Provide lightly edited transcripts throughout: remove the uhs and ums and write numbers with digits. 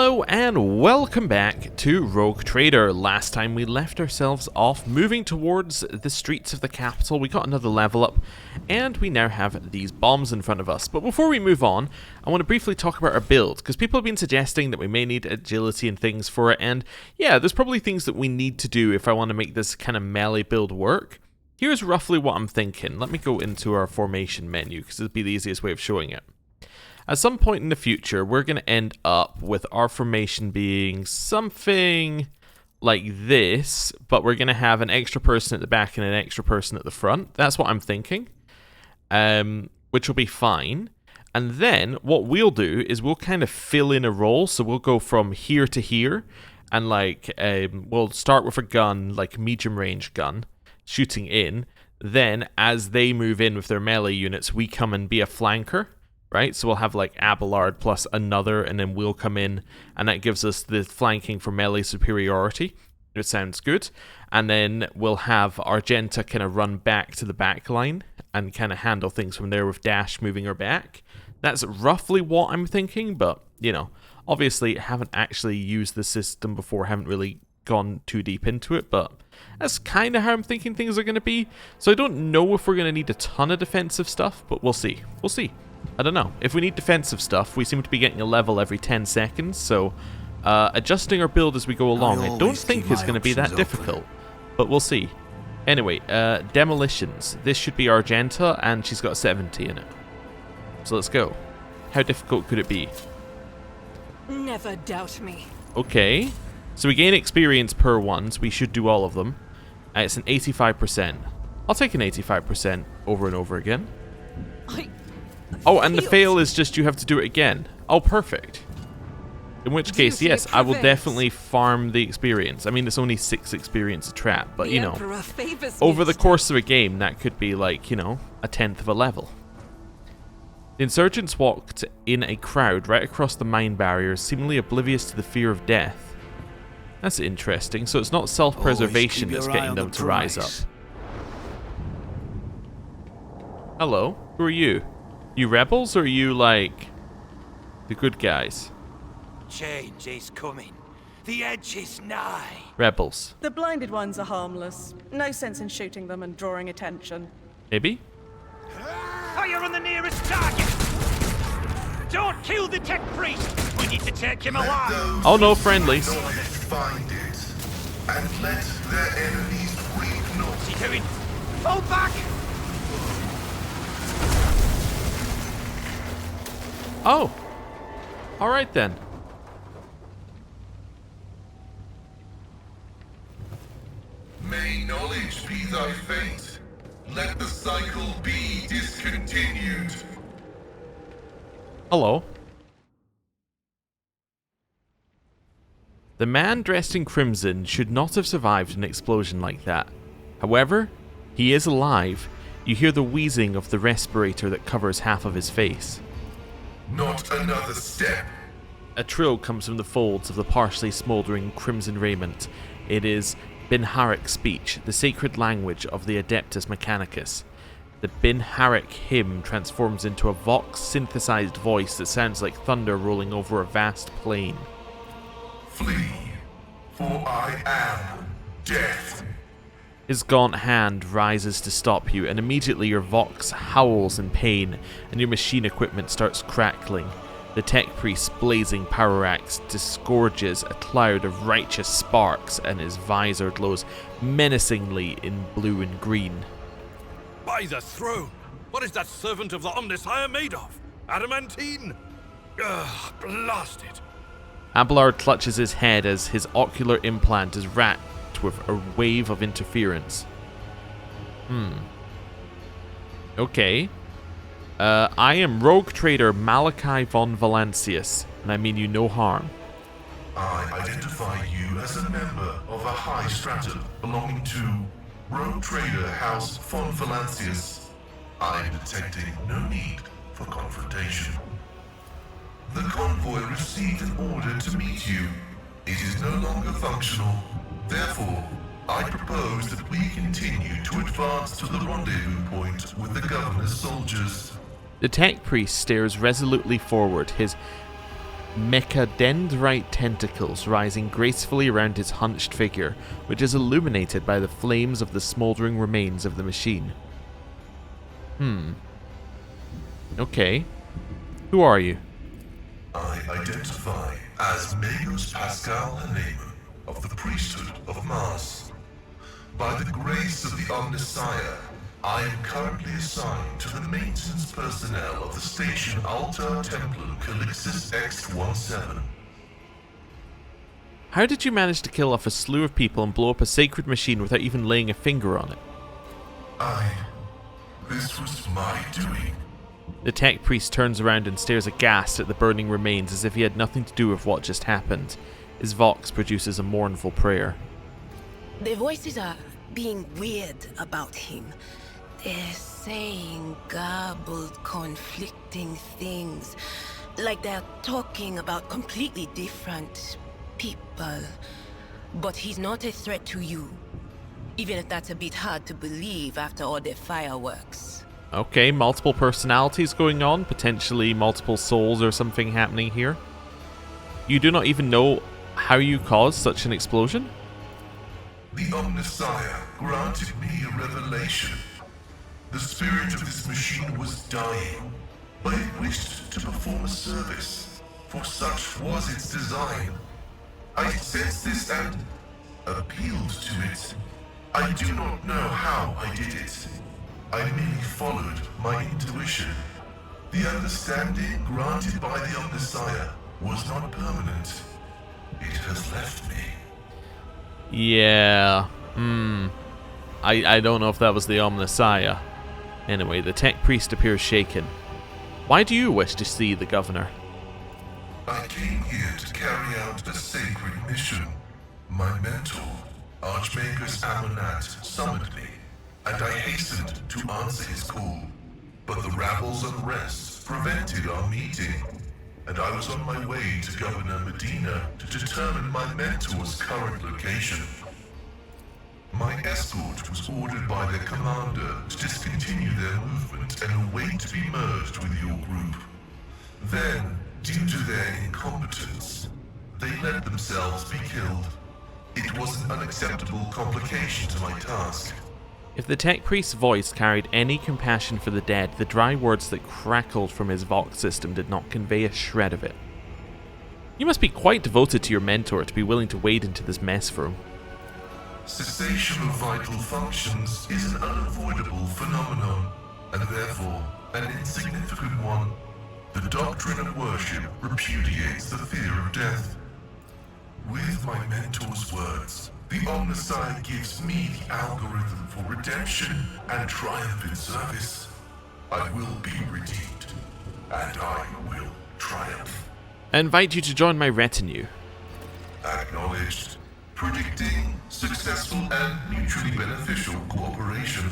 Hello and welcome back to Rogue Trader. Last time we left ourselves off moving towards the streets of the capital. We got another level up and we now have these bombs in front of us. But before we move on, I want to briefly talk about our build, because people have been suggesting that we may need agility and things for it, and yeah, there's probably things that we need to do if I want to make this kind of melee build work. Here's roughly what I'm thinking. Let me go into our formation menu, because it'll be the easiest way of showing it. At some point in the future, we're going to end up with our formation being something like this, but we're going to have an extra person at the back and an extra person at the front. That's what I'm thinking, which will be fine. And then what we'll do is we'll kind of fill in a role, so we'll go from here to here, and like we'll start with a gun, like medium range gun, shooting in. Then as they move in with their melee units, we come and be a flanker. Right, so we'll have like Abelard plus another, and then we'll come in, and that gives us the flanking for melee superiority. It sounds good. And then we'll have Argenta kind of run back to the back line and kind of handle things from there with Dash moving her back. That's roughly what I'm thinking, but, you know, obviously haven't actually used the system before, haven't really gone too deep into it, but that's kind of how I'm thinking things are going to be. So I don't know if we're going to need a ton of defensive stuff, but we'll see. We'll see. I don't know. If we need defensive stuff, we seem to be getting a level every 10 seconds, so adjusting our build as we go along, I don't think is going to be that difficult, but we'll see. Anyway, demolitions. This should be Argenta, and she's got 70 in it. So let's go. How difficult could it be? Never doubt me. Okay. So we gain experience per one, so we should do all of them. It's an 85%. I'll take an 85% over and over again. Oh, and the fail is just you have to do it again. Oh, perfect. In which case, yes, I will definitely farm the experience. I mean, it's only 6 experience a trap, but, you know, over the course of a game, that could be like, you know, a 10th of a level. The insurgents walked in a crowd right across the mine barriers, seemingly oblivious to the fear of death. That's interesting. So it's not self-preservation that's getting them to rise up. Hello, who are you? You rebels, or are you, like, the good guys? Change is coming. The edge is nigh. Rebels. The blinded ones are harmless. No sense in shooting them and drawing attention. Maybe? Fire on the nearest target! Don't kill the tech priest! We need to take him alive! Oh no, friendlies. Find it, and let their enemies weep not. What's he doing? Fall back! Oh, all right then. May knowledge be thy fate. Let the cycle be discontinued. Hello. The man dressed in crimson should not have survived an explosion like that. However, he is alive. You hear the wheezing of the respirator that covers half of his face. Not another step. A trill comes from the folds of the partially smouldering crimson raiment. It is Binharic speech, the sacred language of the Adeptus Mechanicus. The Binharic hymn transforms into a vox-synthesized voice that sounds like thunder rolling over a vast plain. Flee, for I am death. His gaunt hand rises to stop you, and immediately your vox howls in pain, and your machine equipment starts crackling. The tech priest's blazing power axe disgorges a cloud of righteous sparks, and his visor glows menacingly in blue and green. By the throne! What is that servant of the Omnissiah made of? Adamantine? Ugh, blasted! Abelard clutches his head as his ocular implant is racked with a wave of interference. Okay. I am Rogue Trader Malachi von Valancius, and I mean you no harm. I identify you as a member of a high stratum belonging to Rogue Trader House von Valancius. I am detecting no need for confrontation. The convoy received an order to meet you. It is no longer functional. Therefore, I propose that we continue to advance to the rendezvous point with the governor's soldiers. The tech priest stares resolutely forward, his mechadendrite tentacles rising gracefully around his hunched figure, which is illuminated by the flames of the smouldering remains of the machine. Okay. Who are you? I identify as Magus Pascal Haneman of the priesthood of Mars. By the grace of the Omnissiah, I am currently assigned to the maintenance personnel of the station Altar Templum Calixis X-17. How did you manage to kill off a slew of people and blow up a sacred machine without even laying a finger on it? This was my doing. The tech priest turns around and stares aghast at the burning remains as if he had nothing to do with what just happened. His vox produces a mournful prayer. The voices are being weird about him. They're saying garbled, conflicting things. Like they're talking about completely different people. But he's not a threat to you. Even if that's a bit hard to believe after all the fireworks. Okay, multiple personalities going on, potentially multiple souls or something happening here. You do not even know how you caused such an explosion? The Omnissiah granted me a revelation. The spirit of this machine was dying, but it wished to perform a service, for such was its design. I sensed this and appealed to it. I do not know how I did it. I merely followed my intuition. The understanding granted by the Omnissiah was not permanent. It has left me. Yeah, I don't know if that was the Omnissiah. Anyway, the tech priest appears shaken. Why do you wish to see the governor? I came here to carry out a sacred mission. My mentor, Archmagus Amonat, summoned me, and I hastened to answer his call. But the rabble's unrest prevented our meeting, and I was on my way to Governor Medina to determine my mentor's current location. My escort was ordered by their commander to discontinue their movement and await to be merged with your group. Then, due to their incompetence, they let themselves be killed. It was an unacceptable complication to my task. If the tech priest's voice carried any compassion for the dead, the dry words that crackled from his vox system did not convey a shred of it. You must be quite devoted to your mentor to be willing to wade into this mess for him. Cessation of vital functions is an unavoidable phenomenon, and therefore an insignificant one. The doctrine of worship repudiates the fear of death. With my mentor's words, the Omnissiah gives me the algorithm for redemption and triumph in service. I will be redeemed, and I will triumph. I invite you to join my retinue. Acknowledged. Predicting successful and mutually beneficial cooperation.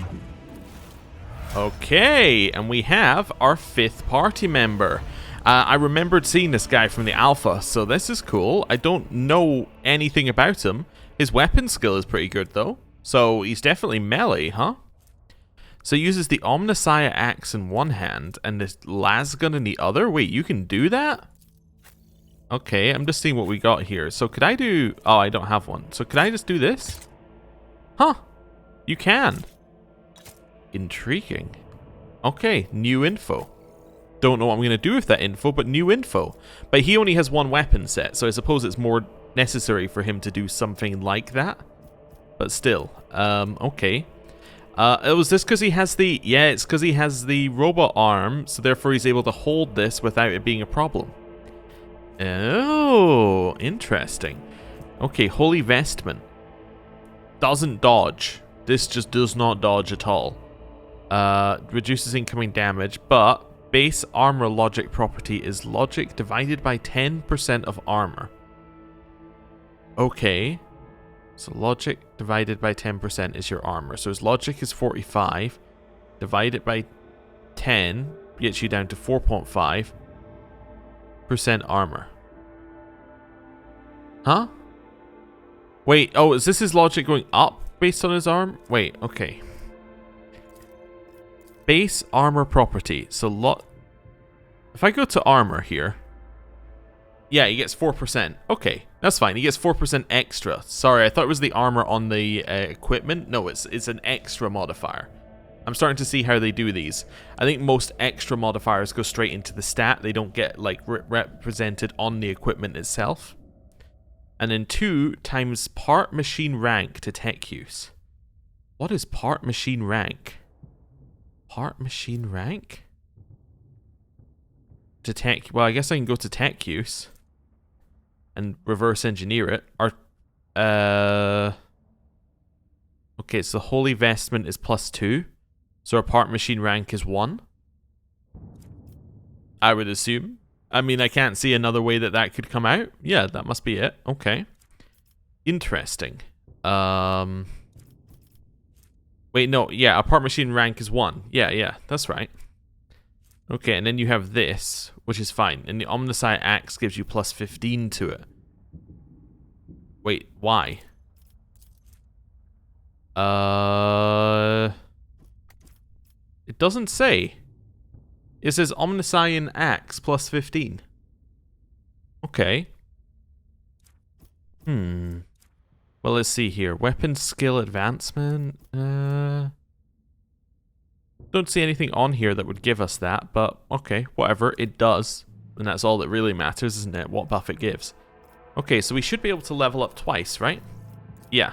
Okay, and we have our 5th party member. I remembered seeing this guy from the alpha, so this is cool. I don't know anything about him. His weapon skill is pretty good though, so he's definitely melee, huh? So he uses the Omnissiah axe in one hand and this lasgun in the other? Wait, you can do that? Okay, I'm just seeing what we got here. So could I do... Oh, I don't have one. So could I just do this? Huh. You can. Intriguing. Okay, new info. Don't know what I'm going to do with that info, but new info. But he only has one weapon set, so I suppose it's more necessary for him to do something like that. But still, okay. Was this because he has the... Yeah, it's because he has the robot arm, so therefore he's able to hold this without it being a problem. Oh, interesting. Okay, Holy Vestment. Doesn't dodge. This just does not dodge at all. Reduces incoming damage, but base armor logic property is logic divided by 10% of armor. Okay. So logic divided by 10% is your armor. So his logic is 45. Divide it by 10 gets you down to 4.5%. Armor. Huh? Wait, oh, is this his logic going up based on his arm? Wait, okay. Base armor property. So if I go to armor here, Yeah, he gets 4%. Okay, that's fine. He gets 4% extra. Sorry, I thought it was the armor on the equipment. No, it's an extra modifier. I'm starting to see how they do these. I think most extra modifiers go straight into the stat. They don't get like represented on the equipment itself. And then 2 times part machine rank to tech use. What is part machine rank? Part machine rank? To tech, well, I guess I can go to tech use and reverse engineer it. Okay, so the holy vestment is +2. So our part machine rank is 1. I would assume. I mean, I can't see another way that could come out. Yeah, that must be it. Okay. Interesting. Wait, no. Yeah, our part machine rank is 1. Yeah, that's right. Okay, and then you have this, which is fine. And the Omnisci Axe gives you +15 to it. Wait, why? It doesn't say. It says Omniscian Axe +15. Okay. Well, let's see here. Weapon skill advancement. Don't see anything on here that would give us that, but okay, whatever. It does. And that's all that really matters, isn't it? What buff it gives. Okay, so we should be able to level up twice, right? Yeah.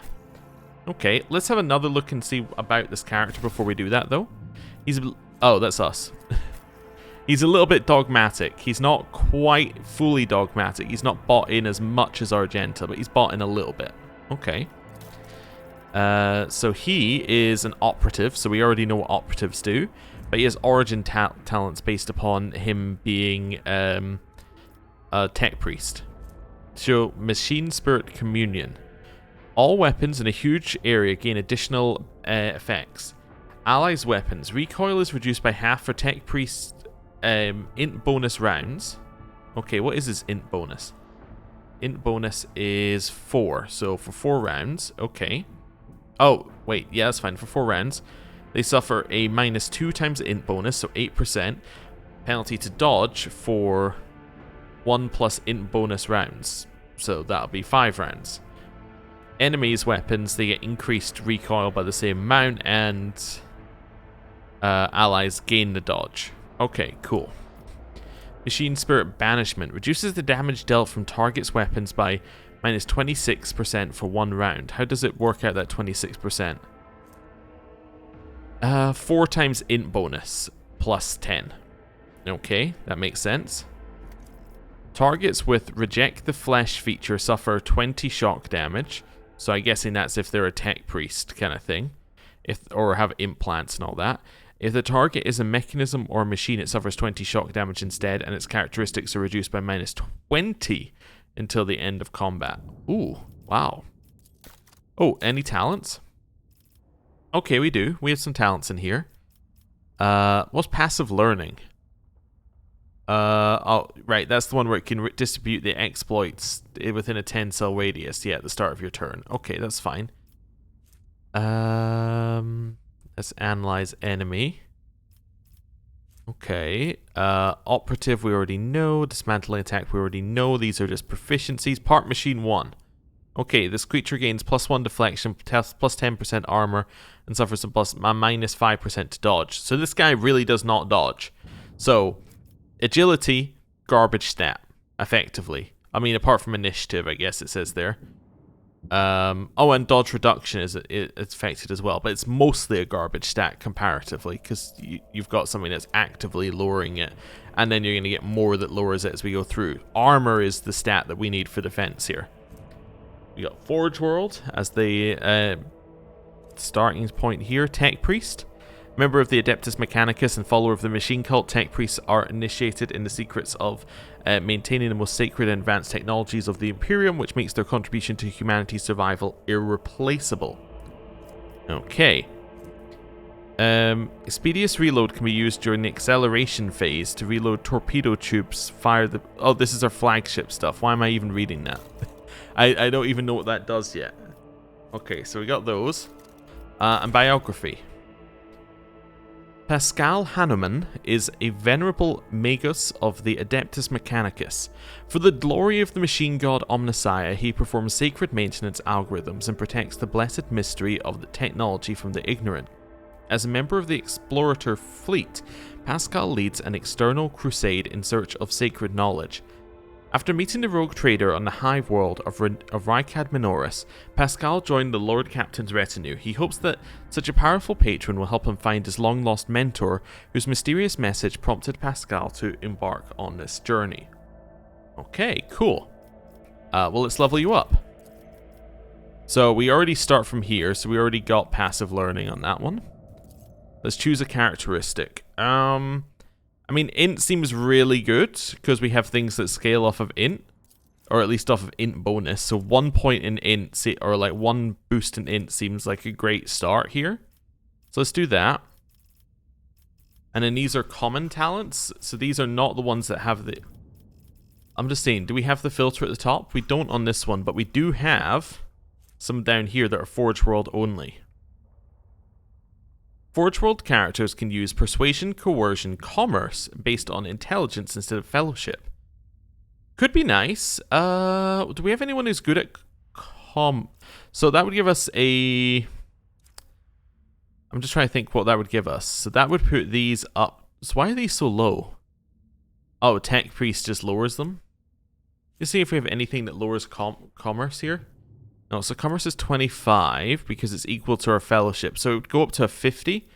Okay, let's have another look and see about this character before we do that, though. Oh, that's us. He's a little bit dogmatic. He's not quite fully dogmatic. He's not bought in as much as Argenta, but he's bought in a little bit. Okay. So he is an operative, so we already know what operatives do. But he has origin talents based upon him being a tech priest. So, Machine Spirit Communion. All weapons in a huge area gain additional effects. Allies' weapons. Recoil is reduced by half for tech priest int bonus rounds. Okay, what is his int bonus? Int bonus is 4. So for 4 rounds, okay. Oh, wait, yeah, that's fine. For 4 rounds, they suffer a -2 times int bonus, so 8%. Penalty to dodge for 1 plus int bonus rounds. So that'll be 5 rounds. Enemies' weapons, they get increased recoil by the same amount, and allies gain the dodge. Okay, cool. Machine Spirit Banishment reduces the damage dealt from target's weapons by -26% for 1 round. How does it work out that 26%? 4 times int bonus plus 10. Okay, that makes sense. Targets with Reject the Flesh feature suffer 20 shock damage. So I'm guessing that's if they're a tech priest kind of thing. Or have implants and all that. If the target is a mechanism or a machine, it suffers 20 shock damage instead, and its characteristics are reduced by -20 until the end of combat. Ooh, wow. Oh, any talents? Okay, we do. We have some talents in here. What's passive learning? Oh, right, that's the one where it can distribute the exploits within a 10-cell radius, yeah, at the start of your turn. Okay, that's fine. Let's analyze enemy. Okay, operative we already know, dismantling attack we already know, these are just proficiencies. Part machine 1. Okay, this creature gains +1 deflection, plus 10% armor, and suffers a -5% to dodge. So this guy really does not dodge. So, agility, garbage stat, effectively. I mean, apart from initiative, I guess it says there. Oh, and dodge reduction is affected as well, but it's mostly a garbage stat comparatively, because you've got something that's actively lowering it, and then you're going to get more that lowers it as we go through. Armor is the stat that we need for defense here. We got Forge World as the starting point here. Tech Priest. Member of the Adeptus Mechanicus and follower of the Machine Cult, Tech Priests are initiated in the secrets of maintaining the most sacred and advanced technologies of the Imperium, which makes their contribution to humanity's survival irreplaceable. Okay. Expeditious Reload can be used during the acceleration phase to reload torpedo tubes, fire the... Oh, this is our flagship stuff. Why am I even reading that? I don't even know what that does yet. Okay, so we got those. And biography. Pascal Hanuman is a venerable magus of the Adeptus Mechanicus. For the glory of the machine god Omnissiah, he performs sacred maintenance algorithms and protects the blessed mystery of the technology from the ignorant. As a member of the Explorator fleet, Pascal leads an external crusade in search of sacred knowledge. After meeting the rogue trader on the hive world of Rykad Minoris, Pascal joined the Lord Captain's retinue. He hopes that such a powerful patron will help him find his long-lost mentor, whose mysterious message prompted Pascal to embark on this journey. Okay, cool. Well, let's level you up. So we already start from here, so we already got passive learning on that one. Let's choose a characteristic. I mean, int seems really good, because we have things that scale off of int, or at least off of int bonus, so 1 point in int, or like 1 boost in int seems like a great start here. So let's do that. And then these are common talents, so these are not the ones that have the... I'm just saying, do we have the filter at the top? We don't on this one, but we do have some down here that are Forge World only. Forge World characters can use persuasion, coercion, commerce based on intelligence instead of fellowship. Could be nice. Do we have anyone who's good at So that would give us a... I'm just trying to think what that would give us. So that would put these up. So why are these so low? Oh, Tech Priest just lowers them. Let's see if we have anything that lowers commerce here. No, so commerce is 25 because it's equal to our fellowship. So it would go up to a 50.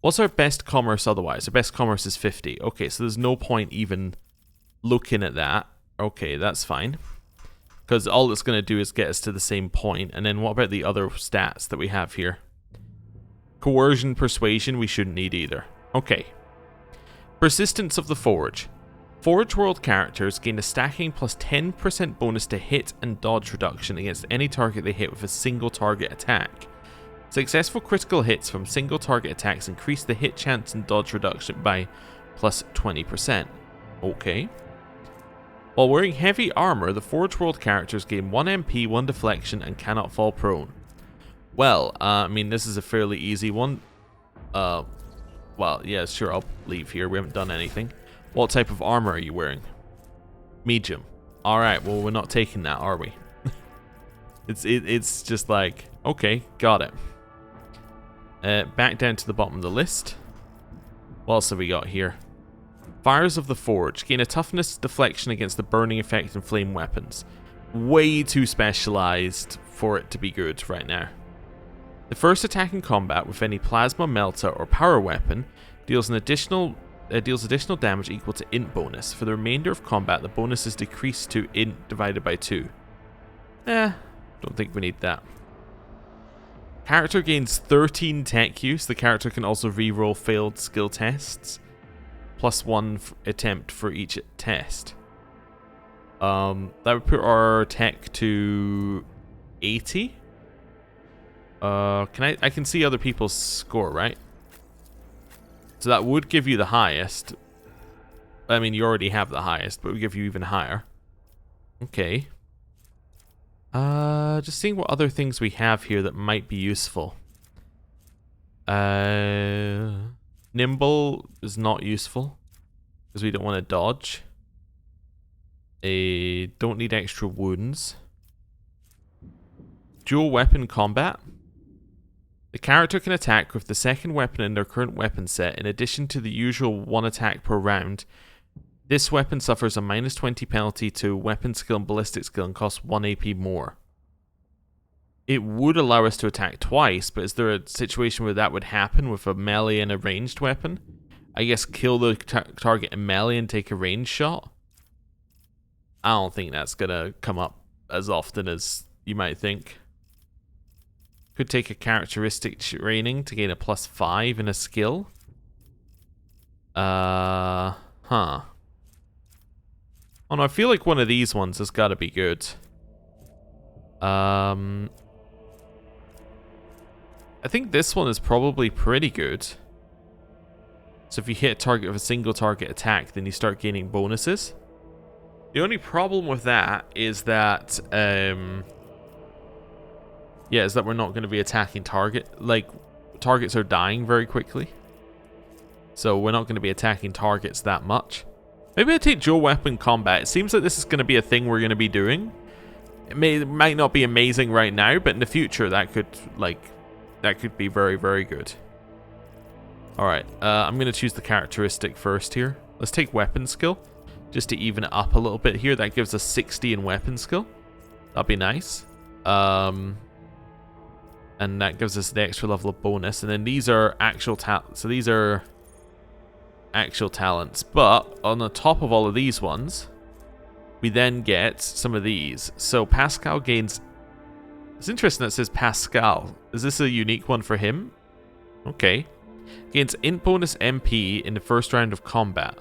What's our best commerce otherwise? Our best commerce is 50. Okay, so there's no point even looking at that. Okay, that's fine. Because all it's going to do is get us to the same point. And then what about the other stats that we have here? Coercion, persuasion, we shouldn't need either. Okay. Persistence of the Forge. Forge World characters gain a stacking plus 10% bonus to hit and dodge reduction against any target they hit with a single target attack. Successful critical hits from single target attacks increase the hit chance and dodge reduction by plus 20%. Okay. While wearing heavy armor, the Forge World characters gain 1 MP, 1 deflection, and cannot fall prone. Well, I mean, this is a fairly easy one. Well, yeah, sure, I'll leave here. We haven't done anything. What type of armor are you wearing? Medium. Alright, well, we're not taking that, are we? It's just like, okay, got it. Back down to the bottom of the list. What else have we got here? Fires of the Forge. Gain a toughness deflection against the burning effect and flame weapons. Way too specialized for it to be good right now. The first attack in combat with any plasma, melter, or power weapon deals additional damage equal to int bonus. For the remainder of combat, the bonus is decreased to int divided by 2. Don't think we need that. Character gains 13 tech use. The character can also reroll failed skill tests. Plus 1 attempt for each test. That would put our tech to 80. I can see other people's score, right? So that would give you the highest. I mean, you already have the highest, but it would give you even higher. Okay. Just seeing what other things we have here that might be useful. Nimble is not useful because we don't want to dodge. Don't need extra wounds. Dual weapon combat. The character can attack with the second weapon in their current weapon set in addition to the usual 1 attack per round. This weapon suffers a minus 20 penalty to weapon skill and ballistic skill and costs 1 AP more. It would allow us to attack twice, but is there a situation where that would happen with a melee and a ranged weapon? I guess kill the target in melee and take a ranged shot? I don't think that's gonna come up as often as you might think. Could take a characteristic training to gain a plus 5 in a skill. Oh no, I feel like one of these ones has got to be good. I think this one is probably pretty good. So if you hit a target with a single target attack, then you start gaining bonuses. The only problem with that is that, is that we're not going to be attacking target. Like, targets are dying very quickly. So we're not going to be attacking targets that much. Maybe I take dual weapon combat. It seems like this is going to be a thing we're going to be doing. It might not be amazing right now, but in the future that could be very, very good. Alright, I'm going to choose the characteristic first here. Let's take weapon skill, just to even it up a little bit here. That gives us 60 in weapon skill. That'd be nice. And that gives us the extra level of bonus. And then these are actual talents. So these are actual talents. But on the top of all of these ones, we then get some of these. So Pascal gains... It's interesting that it says Pascal. Is this a unique one for him? Okay. Gains int bonus MP in the first round of combat.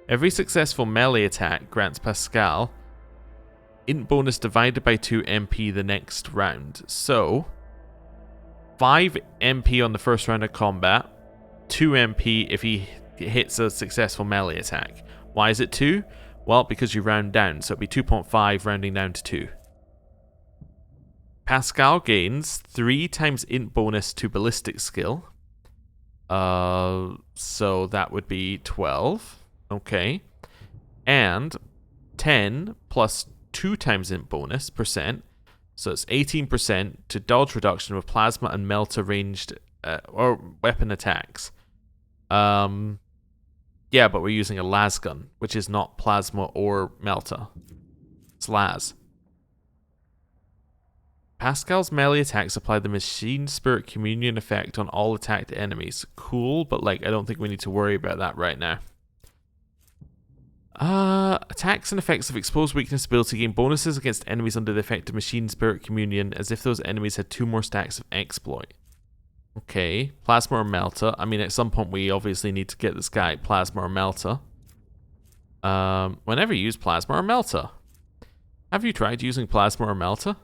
Every successful melee attack grants Pascal int bonus divided by 2 MP the next round. So 5 MP on the first round of combat, 2 MP if he hits a successful melee attack. Why is it 2? Well, because you round down, so it'd be 2.5 rounding down to 2. Pascal gains 3 times int bonus to ballistic skill. So that would be 12. Okay. And 10 plus 2 times int bonus %. So it's 18% to dodge reduction with plasma and melter ranged or weapon attacks. Yeah, but we're using a las gun, which is not plasma or melter. It's las. Pascal's melee attacks apply the machine spirit communion effect on all attacked enemies. Cool, but like I don't think we need to worry about that right now. Attacks and effects of exposed weakness ability gain bonuses against enemies under the effect of machine spirit communion as if those enemies had 2 more stacks of exploit. Okay, plasma or melter. I mean, at some point we obviously need to get this guy plasma or melter. Whenever you use plasma or melter. Have you tried using plasma or melter?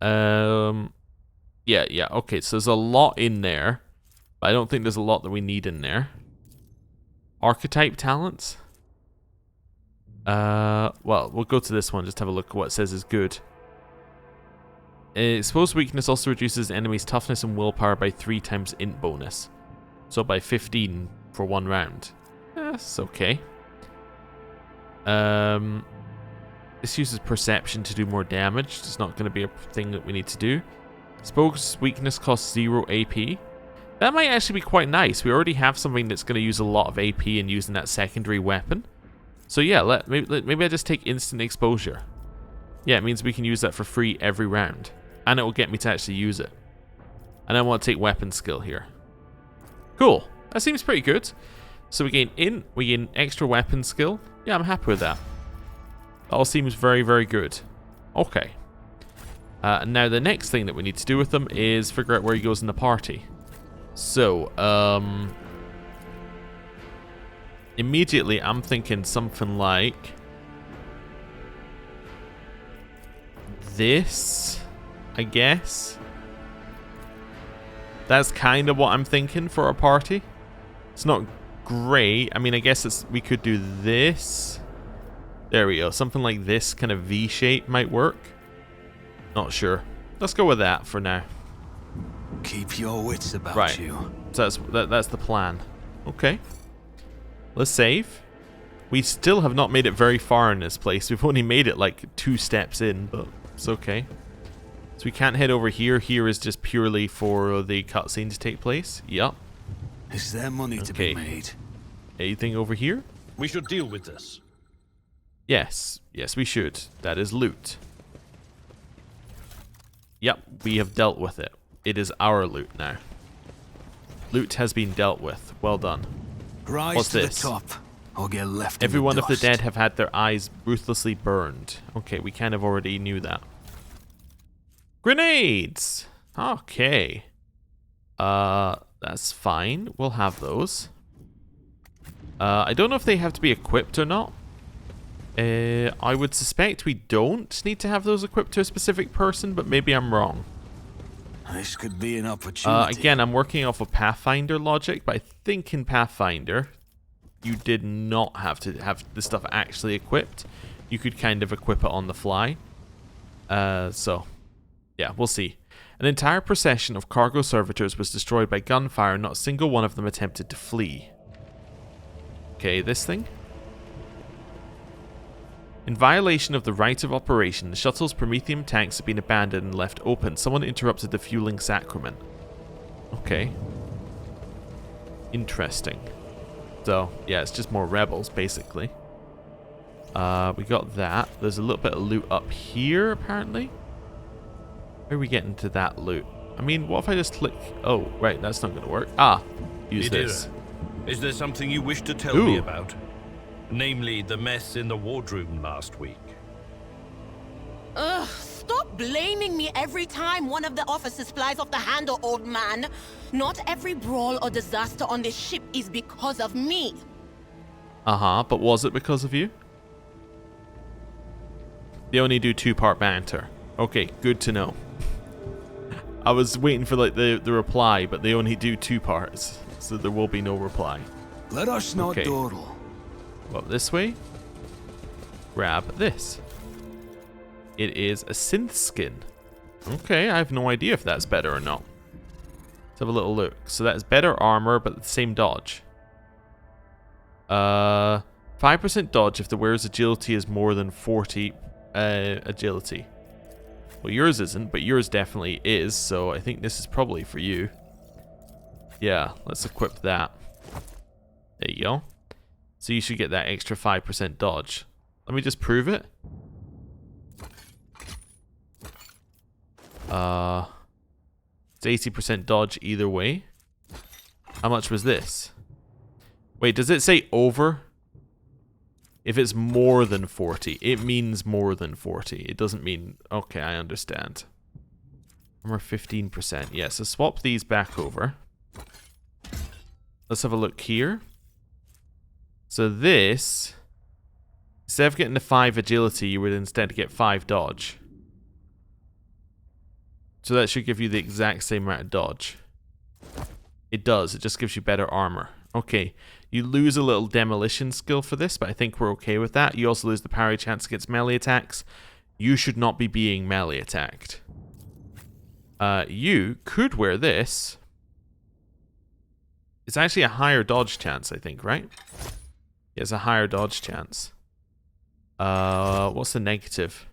Yeah, okay, so there's a lot in there, but I don't think there's a lot that we need in there. Archetype talents? Well, we'll go to this one, just have a look at what it says is good. Exposed weakness also reduces enemies' toughness and willpower by 3 times int bonus. So by 15 for 1 round. That's okay. This uses perception to do more damage. It's not going to be a thing that we need to do. Exposed weakness costs 0 AP. That might actually be quite nice. We already have something that's going to use a lot of AP and using that secondary weapon. So yeah, maybe I just take instant exposure. Yeah, it means we can use that for free every round. And it will get me to actually use it. And I want to take weapon skill here. Cool. That seems pretty good. So we gain extra weapon skill. Yeah, I'm happy with that. That all seems very, very good. Okay. And now the next thing that we need to do with them is figure out where he goes in the party. So, immediately I'm thinking something like this, I guess. That's kind of what I'm thinking for a party. It's not great. I mean, I guess we could do this. There we go. Something like this kind of V shape might work. Not sure. Let's go with that for now. Keep your wits about you. So that's the plan. Okay. Let's save. We still have not made it very far in this place. We've only made it like 2 steps in, but it's okay. So we can't head over here. Here is just purely for the cutscene to take place. Yup. Is there money to be made? Anything over here? We should deal with this. Yes. Yes, we should. That is loot. Yep, we have dealt with it. It is our loot now. Loot has been dealt with. Well done. Rise What's to this? the top, or get left Every in the one of the dust. dead have had their eyes ruthlessly burned. Okay, we kind of already knew that. Grenades! Okay. That's fine. We'll have those. I don't know if they have to be equipped or not. I would suspect we don't need to have those equipped to a specific person, but maybe I'm wrong. This could be an opportunity. Again, I'm working off of Pathfinder logic, but I think in Pathfinder, you did not have to have the stuff actually equipped. You could kind of equip it on the fly. So, Yeah, we'll see. An entire procession of cargo servitors was destroyed by gunfire, and not a single one of them attempted to flee. Okay, this thing? In violation of the right of operation, the shuttle's Prometheum tanks have been abandoned and left open. Someone interrupted the fueling sacrament. Okay. Interesting. So, yeah, it's just more rebels, basically. We got that. There's a little bit of loot up here, apparently. Where are we getting to that loot? I mean, what if I just click... Oh, right, that's not going to work. Ah, use this. Is there something you wish to tell me about? Namely, the mess in the wardroom last week. Ugh, stop blaming me every time one of the officers flies off the handle, old man. Not every brawl or disaster on this ship is because of me. Uh-huh, but was it because of you? They only do 2-part banter. Okay, good to know. I was waiting for like the reply, but they only do 2 parts, so there will be no reply. Let us not dawdle. Go up this way. Grab this. It is a synth skin. Okay, I have no idea if that's better or not. Let's have a little look. So that's better armor, but the same dodge. 5% dodge if the wearer's agility is more than 40 agility. Well, yours isn't, but yours definitely is, so I think this is probably for you. Yeah, let's equip that. There you go. So you should get that extra 5% dodge. Let me just prove it. It's 80% dodge either way. How much was this? Wait, does it say over? If it's more than 40, it means more than 40. It doesn't mean... Okay, I understand. Armor 15%. Yeah, so swap these back over. Let's have a look here. So this... Instead of getting the 5 agility, you would instead get 5 dodge. So that should give you the exact same amount of dodge. It does. It just gives you better armor. Okay. You lose a little demolition skill for this, but I think we're okay with that. You also lose the parry chance against melee attacks. You should not be being melee attacked. You could wear this. It's actually a higher dodge chance, I think, right? Yeah, it's a higher dodge chance. What's the negative?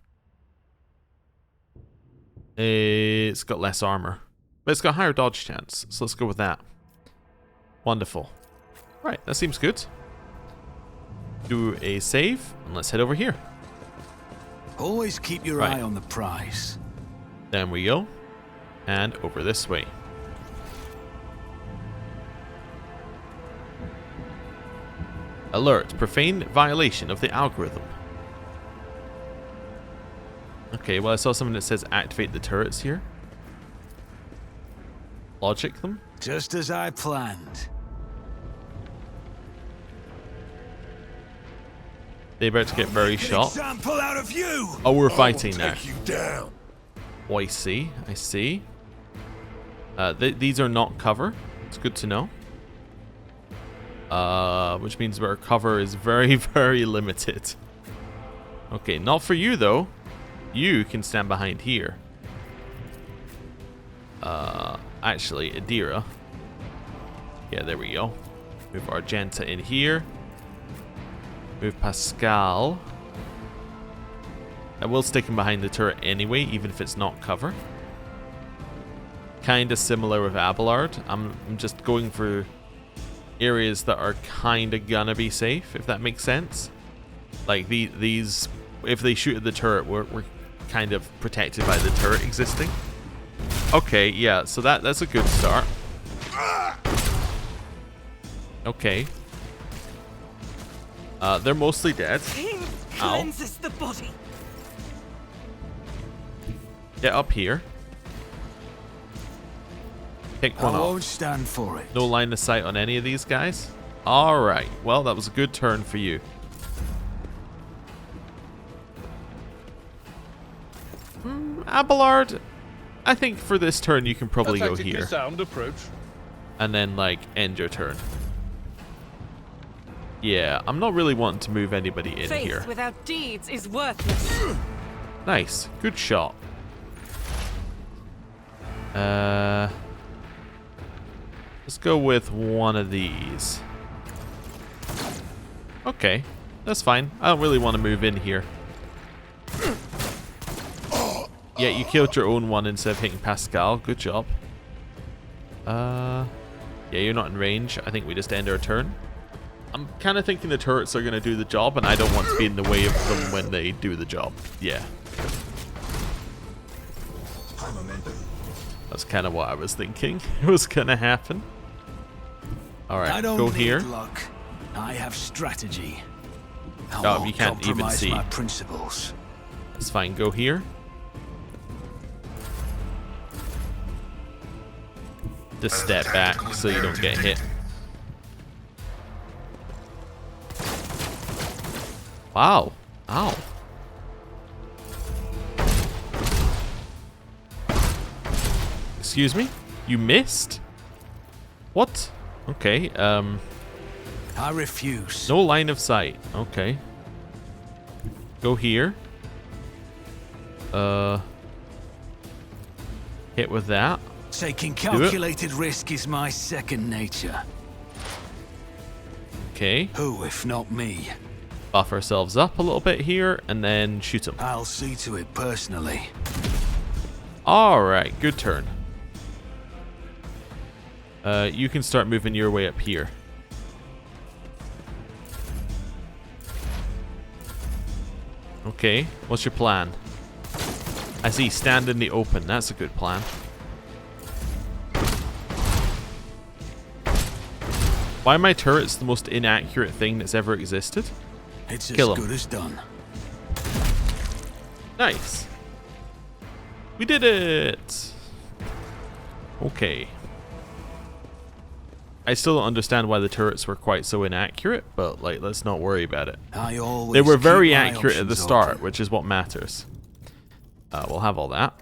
It's got less armor. But it's got a higher dodge chance, so let's go with that. Wonderful. Right, that seems good. Do a save, and let's head over here. Always keep your eye on the prize. There we go. And over this way. Alert, profane violation of the algorithm. Okay, well I saw something that says activate the turrets here. Logic them? Just as I planned. They're about to get very shot. Example out of you. Oh, we're fighting now. You down. Oh, I see. I see. These are not cover. It's good to know. Which means our cover is very, very limited. Okay, not for you though. You can stand behind here. Actually, Adira. Yeah, there we go. Move Argenta in here. Move Pascal. I will stick him behind the turret anyway, even if it's not cover. Kinda similar with Abelard. I'm just going for areas that are kinda gonna be safe, if that makes sense. Like these, if they shoot at the turret, we're kind of protected by the turret existing. Okay, yeah, so that's a good start. Okay. They're mostly dead. Ow. The body. Get up here. Pick one I off. won't stand for it. No line of sight on any of these guys. Alright, well that was a good turn for you. Abelard, I think for this turn you can probably go here. Sound approach. And then like end your turn. Yeah, I'm not really wanting to move anybody in Faith here. without deeds is worthless. Nice, good shot. Let's go with one of these. Okay, that's fine. I don't really want to move in here. Yeah, you killed your own one instead of hitting Pascal. Good job. Yeah, you're not in range. I think we just end our turn. I'm kind of thinking the turrets are going to do the job, and I don't want to be in the way of them when they do the job. Yeah. That's kind of what I was thinking was going to happen. Alright, go here. Luck. I have strategy. Oh, you can't even see. My principles. It's fine, go here. Just step back so you don't get hit. Wow. Ow. Excuse me? You missed? What? Okay, I refuse. no line of sight. Okay. Go here. Hit with that. Taking calculated risk is my second nature. Okay. Who, if not me? Buff ourselves up a little bit here, and then shoot him. I'll see to it personally. Alright, good turn. You can start moving your way up here. Okay, what's your plan? I see, stand in the open. That's a good plan. Why are my turrets the most inaccurate thing that's ever existed? It's Kill as him. good as done. Nice. We did it. Okay. I still don't understand why the turrets were quite so inaccurate, but like, let's not worry about it. I always They were keep very my accurate at the options start, open. which is what matters. We'll have all that.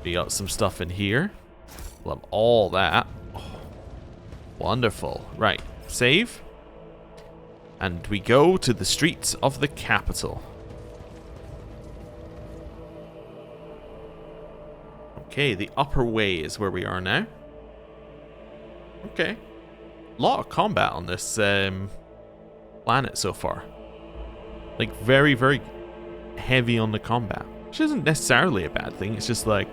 We got some stuff in here. We'll have all that. Oh, wonderful. Right, save. And we go to the streets of the capital. Okay, the upper way is where we are now. Okay. A lot of combat on this planet so far. Like, very, very heavy on the combat. Which isn't necessarily a bad thing. It's just like,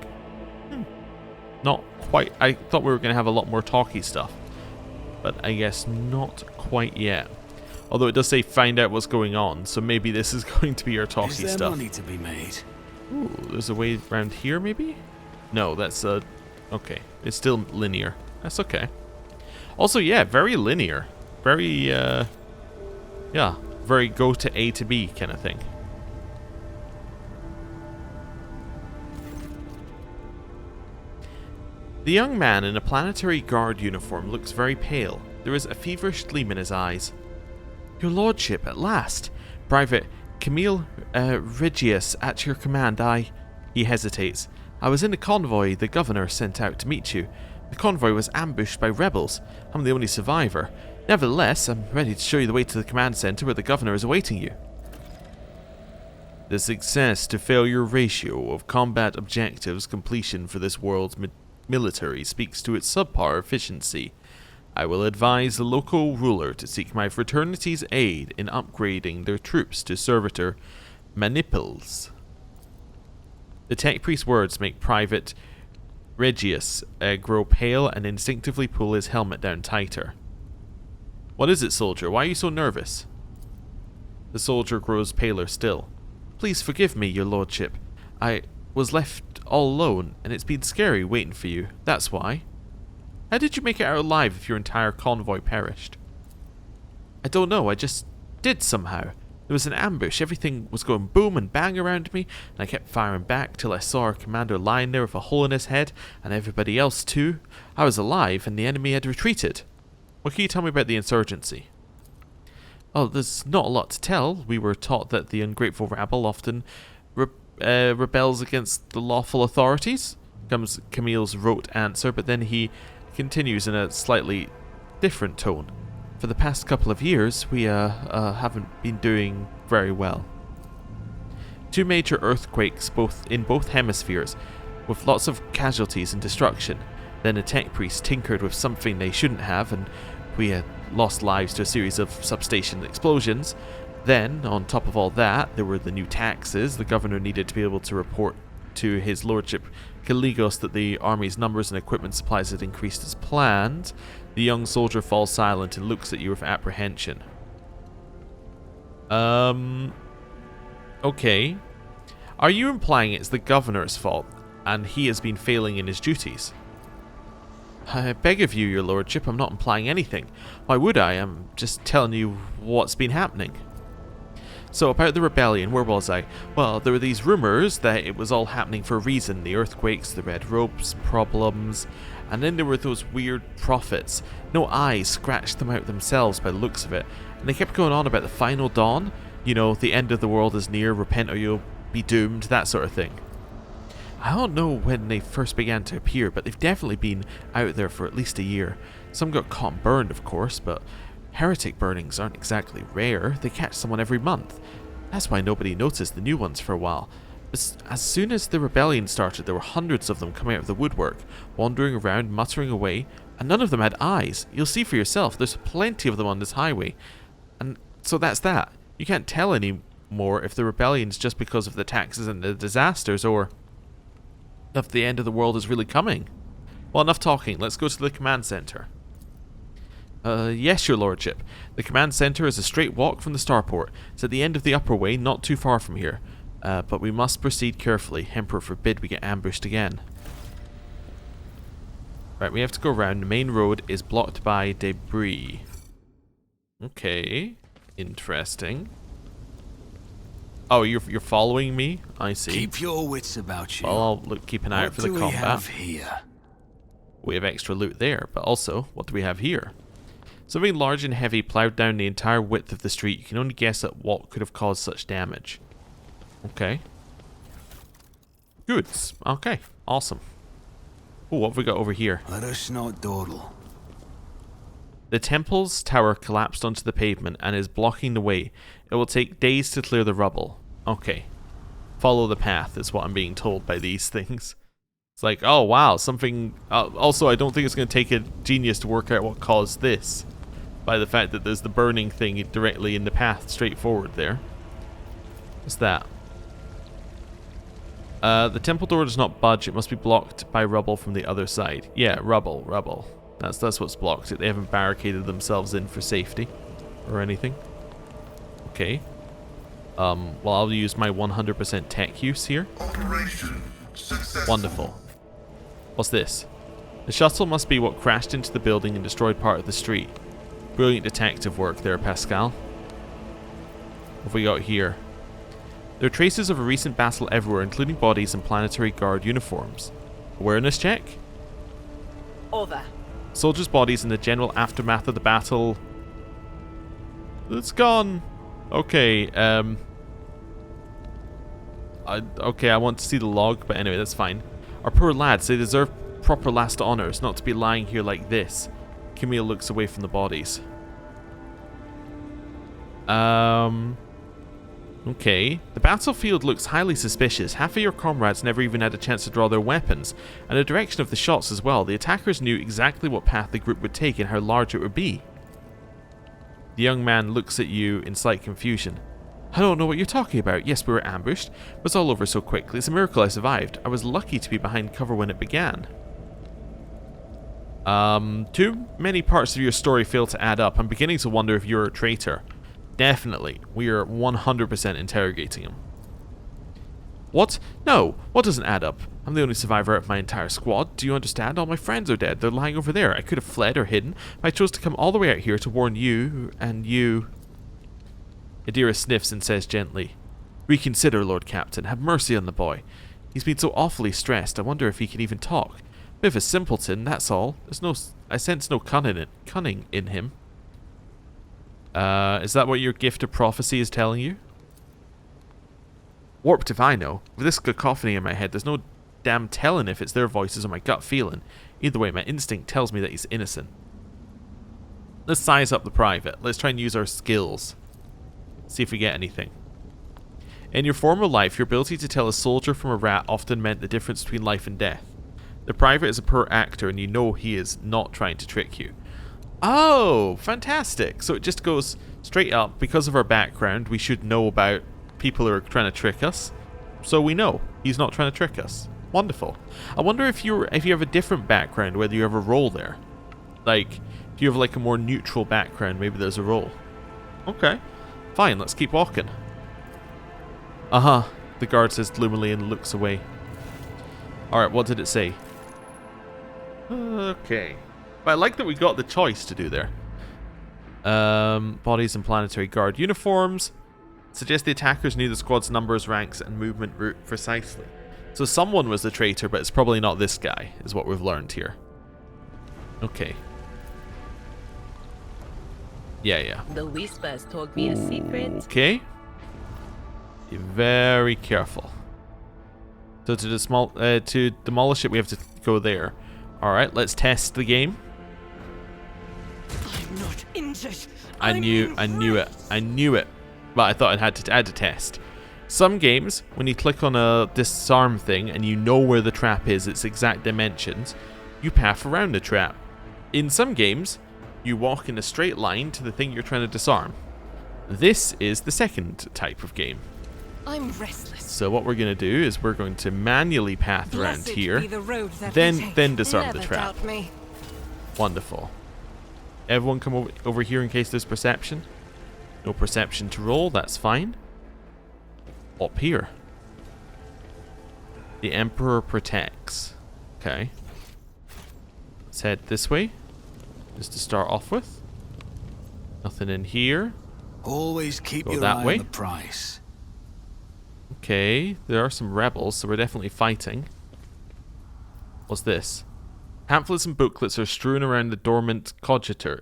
not quite. I thought we were going to have a lot more talky stuff. But I guess not quite yet. Although it does say find out what's going on. So maybe this is going to be our talky Is there stuff. money to be made? Ooh, there's a way around here maybe? No, that's okay. It's still linear. That's okay. Also, yeah, very linear. Very, yeah, very go to A to B kind of thing. The young man in a planetary guard uniform looks very pale. There is a feverish gleam in his eyes. Your lordship, at last. Private Camille Regius, at your command. He hesitates. I was in a convoy the governor sent out to meet you. The convoy was ambushed by rebels. I'm the only survivor. Nevertheless, I'm ready to show you the way to the command center where the governor is awaiting you. The success to failure ratio of combat objectives completion for this world's military speaks to its subpar efficiency. I will advise the local ruler to seek my fraternity's aid in upgrading their troops to servitor maniples. The tech priest's words make Private Regius grow pale and instinctively pull his helmet down tighter. What is it, soldier? Why are you so nervous? The soldier grows paler still. Please forgive me, your lordship. I was left all alone, and it's been scary waiting for you. That's why. How did you make it out alive if your entire convoy perished? I don't know, I just did somehow. There was an ambush, everything was going boom and bang around me, and I kept firing back till I saw our commander lying there with a hole in his head, and everybody else too. I was alive, and the enemy had retreated. What can you tell me about the insurgency? Oh, there's not a lot to tell. We were taught that the ungrateful rabble often rebels against the lawful authorities, comes Camille's rote answer, but then he continues in a slightly different tone. For the past couple of years, we haven't been doing very well. Two major earthquakes in both hemispheres with lots of casualties and destruction. Then a tech priest tinkered with something they shouldn't have, and we had lost lives to a series of substation explosions. Then, on top of all that, there were the new taxes. The governor needed to be able to report to his lordship Caligos that the army's numbers and equipment supplies had increased as planned. The young soldier falls silent and looks at you with apprehension. Okay. Are you implying it's the governor's fault, and he has been failing in his duties? I beg of you, your lordship, I'm not implying anything. Why would I? I'm just telling you what's been happening. So, about the rebellion, where was I? Well, there were these rumours that it was all happening for a reason. The earthquakes, the red ropes, problems. And then there were those weird prophets. No eyes, scratched them out themselves by the looks of it. And they kept going on about the final dawn. You know, the end of the world is near, repent or you'll be doomed, that sort of thing. I don't know when they first began to appear, but they've definitely been out there for at least a year. Some got caught and burned, of course, but heretic burnings aren't exactly rare. They catch someone every month. That's why nobody noticed the new ones for a while. As soon as the rebellion started, there were hundreds of them coming out of the woodwork, wandering around, muttering away, and none of them had eyes. You'll see for yourself, there's plenty of them on this highway. And so that's that. You can't tell anymore if the rebellion's just because of the taxes and the disasters, or if the end of the world is really coming. Well, enough talking. Let's go to the command center. Yes, your lordship. The command center is a straight walk from the starport. It's at the end of the upper way, not too far from here. But we must proceed carefully. Emperor forbid we get ambushed again. Right, we have to go around. The main road is blocked by debris. Okay. Interesting. Oh, you're following me? I see. Keep your wits about you. Well, I'll keep an eye out for the combat. What do we have here? We have extra loot there, but also, what do we have here? Something large and heavy plowed down the entire width of the street. You can only guess at what could have caused such damage. Okay. Goods. Okay. Awesome. Oh, what have we got over here? Let us not dawdle. The temple's tower collapsed onto the pavement and is blocking the way. It will take days to clear the rubble. Okay. Follow the path is what I'm being told by these things. It's like, oh wow, something... also, I don't think it's going to take a genius to work out what caused this. By the fact that there's the burning thing directly in the path straight forward there. What's that? The temple door does not budge. It must be blocked by rubble from the other side. Yeah, rubble. That's what's blocked it. They haven't barricaded themselves in for safety or anything. Okay. Well, I'll use my 100% tech use here. Operation successful. Wonderful. What's this? The shuttle must be what crashed into the building and destroyed part of the street. Brilliant detective work there, Pascal. What have we got here? There are traces of a recent battle everywhere, including bodies and planetary guard uniforms. Awareness check? Over. Soldiers' bodies in the general aftermath of the battle. It's gone. Okay, okay, I want to see the log, but anyway, that's fine. Our poor lads, they deserve proper last honours, not to be lying here like this. Camille looks away from the bodies. Okay. The battlefield looks highly suspicious. Half of your comrades never even had a chance to draw their weapons. And the direction of the shots as well. The attackers knew exactly what path the group would take and how large it would be. The young man looks at you in slight confusion. I don't know what you're talking about. Yes, we were ambushed. It was all over so quickly. It's a miracle I survived. I was lucky to be behind cover when it began. Too many parts of your story fail to add up. I'm beginning to wonder if you're a traitor. Definitely. We are 100% interrogating him. What? No. What doesn't add up? I'm the only survivor out of my entire squad. Do you understand? All my friends are dead. They're lying over there. I could have fled or hidden. I chose to come all the way out here to warn you, and you... Adira sniffs and says gently, Reconsider, Lord Captain. Have mercy on the boy. He's been so awfully stressed. I wonder if he can even talk. Bit of a simpleton, that's all. I sense no cunning in him. Is that what your gift of prophecy is telling you? Warped if I know. With this cacophony in my head, there's no damn telling if it's their voices or my gut feeling. Either way, my instinct tells me that he's innocent. Let's size up the private. Let's try and use our skills. See if we get anything. In your former life, your ability to tell a soldier from a rat often meant the difference between life and death. The private is a poor actor, and you know he is not trying to trick you. Oh, fantastic. So it just goes straight up. Because of our background, we should know about people who are trying to trick us. So we know he's not trying to trick us. Wonderful. I wonder if you have a different background, whether you have a role there. Like, if you have like a more neutral background, maybe there's a role. Okay. Fine, let's keep walking. Uh-huh. The guard says gloomily and looks away. Alright, what did it say? Okay. But I like that we got the choice to do there. Bodies and planetary guard uniforms. Suggest the attackers knew the squad's numbers, ranks, and movement route precisely. So someone was the traitor, but it's probably not this guy, is what we've learned here. Okay. Yeah. The Whispers told me a secret. Okay. Be very careful. So to demolish it, we have to go there. Alright, let's test the game. I'm not injured. I knew it. But I thought I had to test. Some games, when you click on a disarm thing and you know where the trap is, its exact dimensions, you path around the trap. In some games, you walk in a straight line to the thing you're trying to disarm. This is the second type of game. I'm restless. So what we're going to do is we're going to manually path around here, then disarm the trap. Wonderful. Everyone come over here in case there's perception. No perception to roll, that's fine. Up here. The Emperor protects. Okay. Let's head this way. Just to start off with. Nothing in here. Always keep Go your that eye way. on the prize. Okay, there are some rebels, so we're definitely fighting. What's this? Pamphlets and booklets are strewn around the dormant cogitator,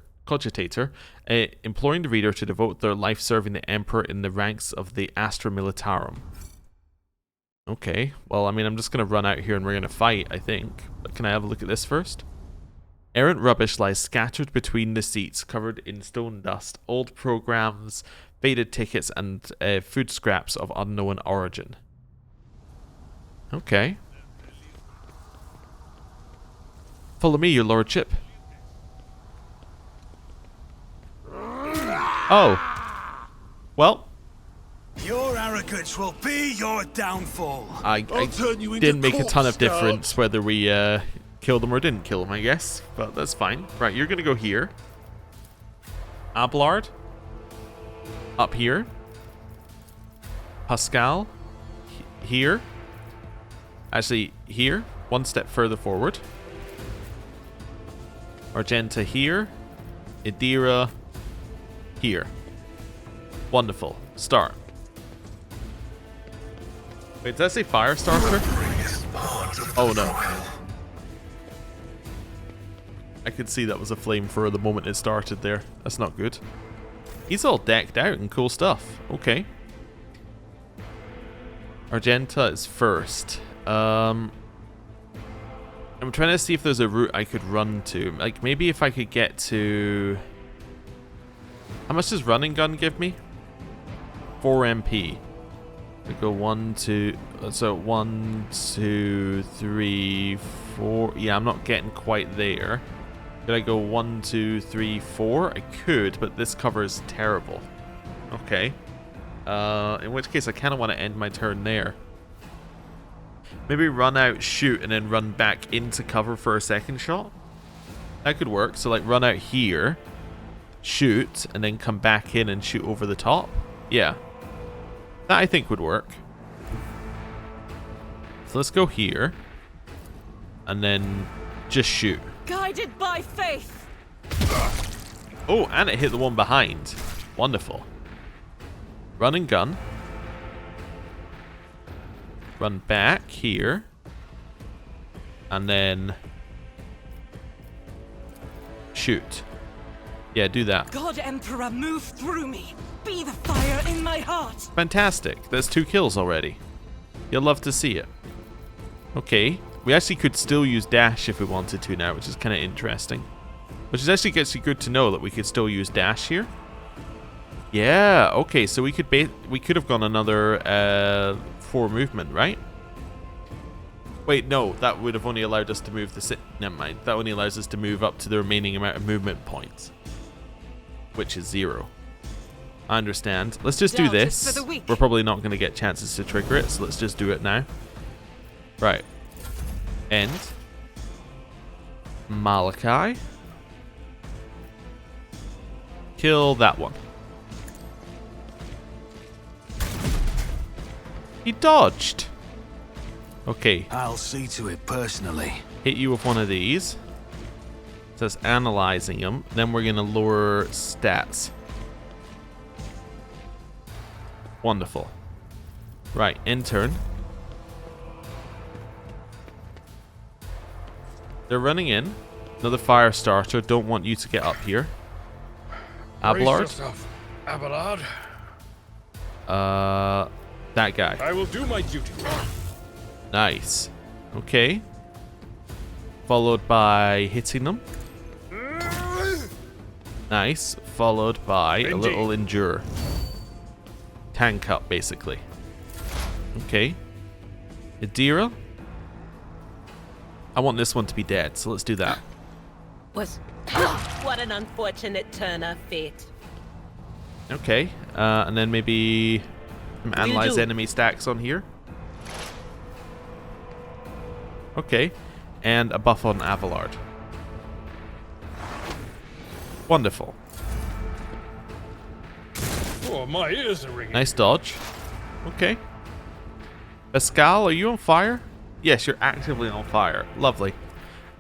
imploring the reader to devote their life serving the Emperor in the ranks of the Astra Militarum. Okay, well, I mean, I'm just going to run out here and we're going to fight, I think. But can I have a look at this first? Errant rubbish lies scattered between the seats, covered in stone dust, old programs, faded tickets, and food scraps of unknown origin. Okay. Follow me, your lordship. Oh. Well. Your arrogance will be your downfall. I didn't make a ton of difference whether we killed him or didn't kill him, I guess. But that's fine. Right, you're going to go here. Abelard. Up here. Pascal. Here. Actually, here. One step further forward. Argenta here. Idira here. Wonderful. Start. Wait, did I say fire starter? Oh no. I could see that was a flamethrower the moment it started there. That's not good. He's all decked out and cool stuff. Okay. Argenta is first. I'm trying to see if there's a route I could run to. Like, maybe if I could get to... How much does running gun give me? 4 MP. I go 1, 2... So 1, 2, 3, 4... Yeah, I'm not getting quite there. Could I go 1, 2, 3, 4? I could, but this cover is terrible. Okay. In which case, I kind of want to end my turn there. Maybe run out, shoot, and then run back into cover for a second shot. That could work. So, like, run out here, shoot, and then come back in and shoot over the top. Yeah. That, I think, would work. So, let's go here. And then just shoot. Guided by faith. Oh, and it hit the one behind. Wonderful. Run and gun. Run back here. And then shoot. Yeah, do that. God Emperor, move through me. Be the fire in my heart. Fantastic. There's 2 kills already. You'll love to see it. Okay. We actually could still use dash if we wanted to now, which is kind of interesting. Which is actually gets you good to know that we could still use dash here. Yeah, okay, so we could have gone another 4 movement, right? Wait, no, that would have only allowed us to move never mind. That only allows us to move up to the remaining amount of movement points, which is 0. I understand. Let's just do this. We're probably not going to get chances to trigger it, so let's just do it now. Right. End. Malachi. Kill that one. He dodged. Okay. I'll see to it personally. Hit you with one of these. So it's analyzing them. Then we're going to lower stats. Wonderful. Right, end turn. They're running in. Another fire starter. Don't want you to get up here. Abelard. Abelard. That guy. I will do my duty. Nice. Okay. Followed by hitting them. Nice. Followed by a little endure. Tank up, basically. Okay. Adira. I want this one to be dead, so let's do that. What an unfortunate turn of fate. Okay. And then maybe some analyze enemy stacks on here. Okay. And a buff on Abelard. Wonderful. Oh, my ears are ringing. Nice dodge. Okay. Pascal, are you on fire? Yes, you're actively on fire. Lovely.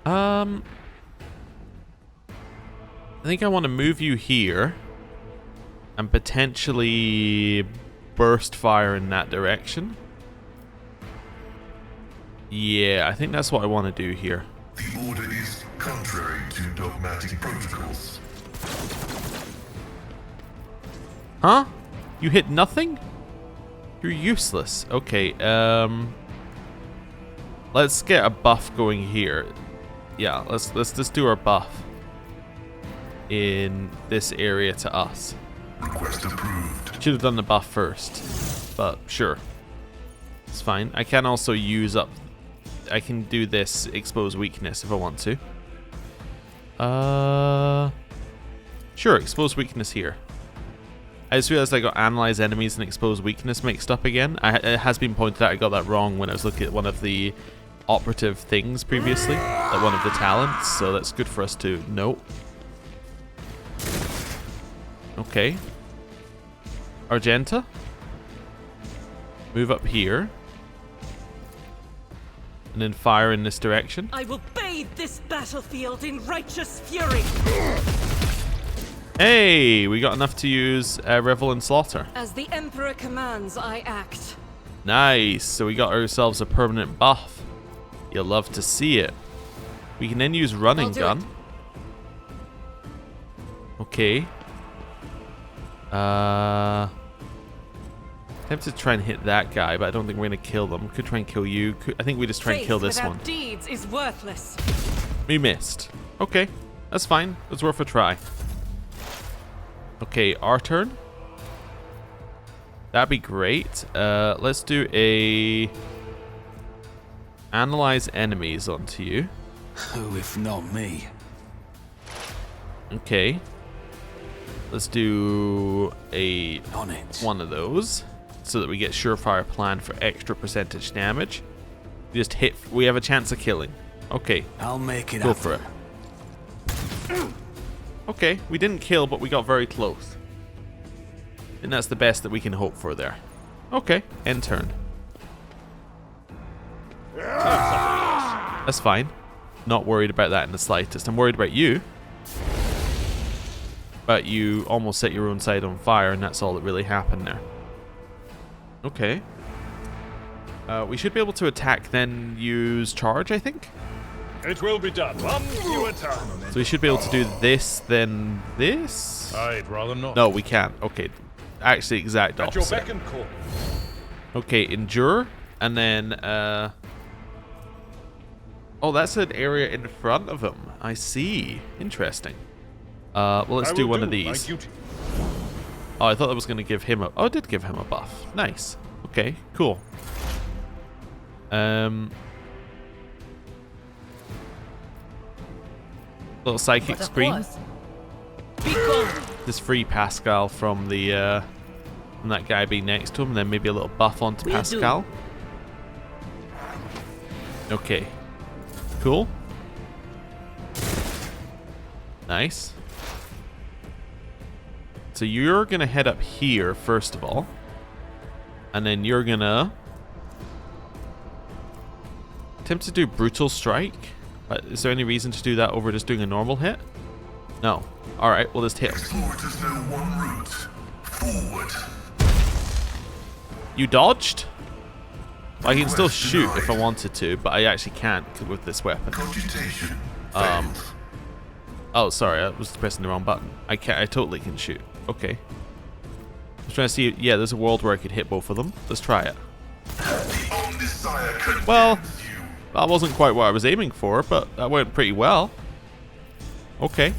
I think I want to move you here and potentially burst fire in that direction. Yeah, I think that's what I want to do here. The order is contrary to dogmatic protocols. Huh? You hit nothing? You're useless. Okay, let's get a buff going here. Yeah, let's just do our buff in this area to us. Request approved. Should have done the buff first, but sure. It's fine. I can also use up... I can do this expose weakness if I want to. Sure, expose weakness here. I just realized I got analyze enemies and expose weakness mixed up again. It has been pointed out I got that wrong when I was looking at one of the operative things previously, like one of the talents, so that's good for us to note. Okay. Argenta. Move up here. And then fire in this direction. I will bathe this battlefield in righteous fury. Hey, we got enough to use Revel and Slaughter. As the Emperor commands, I act. Nice. So we got ourselves a permanent buff. You'll love to see it. We can then use running gun. Okay. Tempted to try and hit that guy, but I don't think we're gonna kill them. Could try and kill you. I think we just try and kill this one. Deeds is worthless. We missed. Okay, that's fine. It's worth a try. Okay, our turn. That'd be great. Let's do a analyze enemies onto you. Who if not me? Okay. Let's do a On it. one of those so that we get surefire plan for extra percentage damage. Just hit. We have a chance of killing. Okay. I'll make it Go happen. for it. Okay, we didn't kill, but we got very close. And that's the best that we can hope for there. Okay, end turn. That's fine. Not worried about that in the slightest. I'm worried about you. But you almost set your own side on fire, and that's all that really happened there. Okay. We should be able to attack, then use charge, I think? It will be done. One few at a time. So we should be able to do this, then this? I'd rather not. No, we can't. Okay. Actually, exact At your opposite. beck and call. Okay, endure, and then, oh, that's an area in front of him. I see. Interesting. Well, let's do one of these. Oh, I thought that was going to give him a... Oh, it did give him a buff. Nice. Okay, cool. Little psychic scream. Just free Pascal from the from that guy being next to him, and then maybe a little buff onto Pascal. Okay. Cool. Nice. So you're gonna head up here first of all, and then you're gonna attempt to do brutal strike. Is there any reason to do that over just doing a normal hit? No. All right, we'll just hit him. Explorers know one route. Forward. You dodged? I can still shoot if I wanted to, but I actually can't with this weapon. Computation failed. Oh, sorry, I was pressing the wrong button. I totally can shoot. Okay. I was trying to see. Yeah, there's a world where I could hit both of them. Let's try it. Well, that wasn't quite what I was aiming for, but that went pretty well. Okay.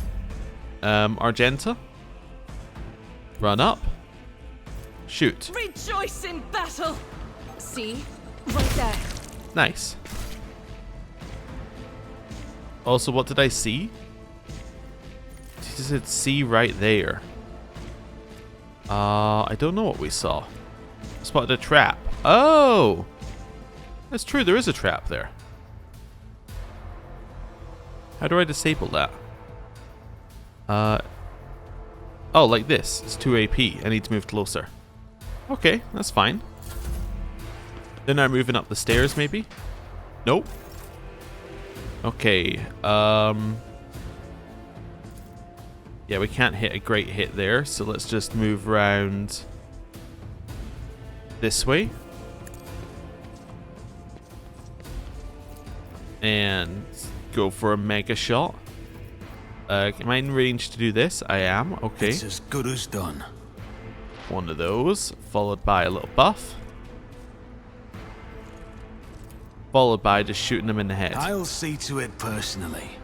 Argenta. Run up. Shoot. Rejoice in battle. See? Right there. Nice. Also, what did I see? It said see right there. I don't know what we saw. Spotted a trap. Oh! That's true, there is a trap there. How do I disable that? Oh, like this. It's 2 AP. I need to move closer. Okay, that's fine. Then I'm moving up the stairs, maybe? Nope. Okay, yeah, we can't hit a great hit there, so let's just move around this way. And go for a mega shot. Am I in range to do this? I am. Okay. It's as good as done. One of those, followed by a little buff. Followed by just shooting them in the head. I'll see to it personally.